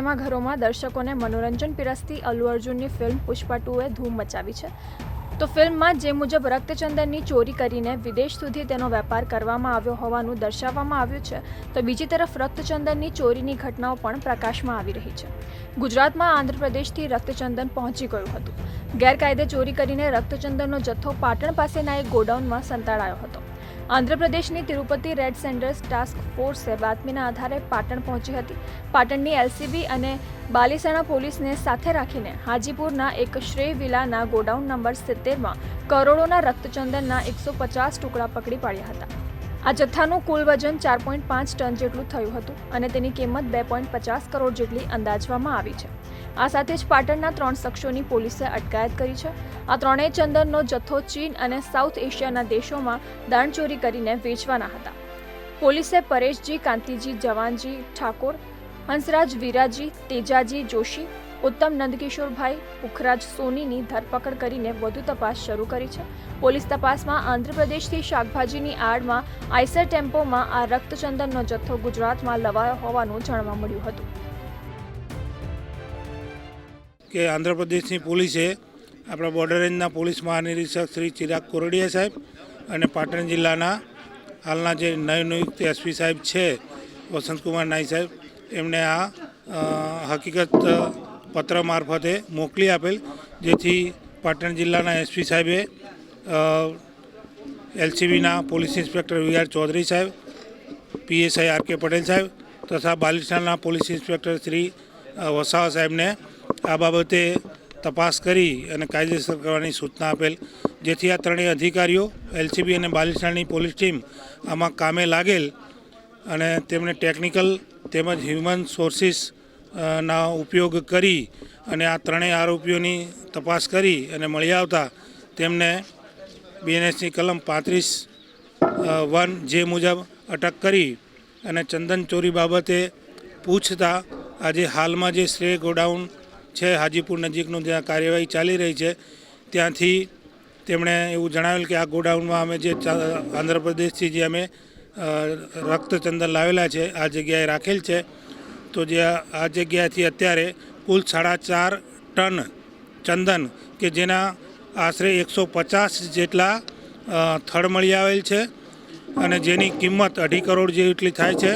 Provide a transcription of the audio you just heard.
સિનેમાઘરોમાં દર્શકોને મનોરંજન પીરસતી અલ્લુ અર્જુનની ફિલ્મ પુષ્પા 2એ ધૂમ મચાવી છે. તો ફિલ્મમાં જે મુજબ રક્તચંદનની ચોરી કરીને વિદેશ સુધી તેનો વેપાર કરવામાં આવ્યો હોવાનું દર્શાવવામાં આવ્યું છે, તો બીજી તરફ રક્તચંદનની ચોરીની ઘટનાઓ પણ પ્રકાશમાં આવી રહી છે. ગુજરાતમાં આંધ્રપ્રદેશથી રક્તચંદન પહોંચી ગયું હતું. ગેરકાયદે ચોરી કરીને રક્તચંદનનો જથ્થો પાટણ પાસેના એક ગોડાઉનમાં સંતાડાયો હતો. આંધ્રપ્રદેશની તિરુપતિ રેડ સેન્ડર્સ ટાસ્ક ફોર્સે બાતમીના આધારે પાટણ પહોંચી હતી. પાટણની એલસીબી અને બાલીસણા પોલીસને સાથે રાખીને હાજીપુરના એક શ્રેય વિલાના ગોડાઉન નંબર 70માં કરોડોના રક્તચંદનના 150 ટુકડા પકડી પાડ્યા હતા. આ જથ્થાનું કુલ વજન 4.5 ટન જેટલું થયું હતું અને તેની કિંમત 2.50 કરોડ જેટલી અંદાજવામાં આવી છે. આ સાથે જ પાટણના 3 શખ્સોની પોલીસે અટકાયત કરી છે. આ ત્રણેય ચંદનનો જથ્થો ચીન અને સાઉથ એશિયાના દેશોમાં દાણચોરી કરીને વેચવાના હતા. પોલીસે પરેશજી કાંતિજી જવાનજી ઠાકોર, હંસરાજ વીરાજી, તેજાજી જોશી, ઉત્તમ નંદકિશોરભાઈ, પુખરાજ સોનીની ધરપકડ કરીને વધુ તપાસ શરૂ કરી છે. પોલીસ તપાસમાં આંધ્રપ્રદેશથી શાકભાજીની આડમાં આઈસર ટેમ્પોમાં આ રક્તચંદનનો જથ્થો ગુજરાતમાં લવાયો હોવાનું જાણવા મળ્યું હતું. કે આંધ્રપ્રદેશની પોલીસે આપણા બોર્ડર રેન્જના પોલીસ મહાનિરીક્ષક શ્રી ચિરાગ કોરડિયા સાહેબ અને પાટણ જિલ્લાના હાલના જે નવનિયુક્ત એસપી સાહેબ છે વસંતકુમાર નાઈ સાહેબ, એમને આ હકીકત પત્ર મારફતે મોકલી આપેલ, જેથી પાટણ જિલ્લાના એસપી સાહેબે એલસીબીના પોલીસ ઇન્સ્પેક્ટર વી.આર. ચૌધરી સાહેબ, પીએસઆઈ આર.કે. પટેલ સાહેબ તથા બાલીસણાના પોલીસ ઇન્સ્પેક્ટર શ્રી વસાવા સાહેબને આ બાબતે તપાસ કરી અને કાયદેસર કરવાની સૂચના આપેલ, જેથી આ ત્રણેય અધિકારીઓ એલસીબી અને બાલીસણાની પોલીસ ટીમ આમાં કામે લાગેલ અને તેમણે ટેકનિકલ તેમજ હ્યુમન સોર્સિસ ના ઉપયોગ કરી અને આ ત્રણેય આરોપીઓની તપાસ કરી અને મળી આવતા તેમને બીએનએસની કલમ 35(1) જે મુજબ અટક કરી અને ચંદન ચોરી બાબતે પૂછતા આજે હાલમાં જે શ્રેય ગોડાઉન છે હાજીપુર નજીકનું જ્યાં કાર્યવાહી ચાલી રહી છે, ત્યાંથી તેમણે એવું જણાવેલ કે આ ગોડાઉનમાં અમે જે આંધ્રપ્રદેશથી જે અમે રક્તચંદન લાવેલા છે આ જગ્યાએ રાખેલ છે. તો જે આ જગ્યાએથી અત્યારે કુલ 4.5 ટન ચંદન કે જેના આશરે 150 જેટલા થડ મળી આવેલ છે અને જેની કિંમત 2.5 કરોડ જેટલી થાય છે.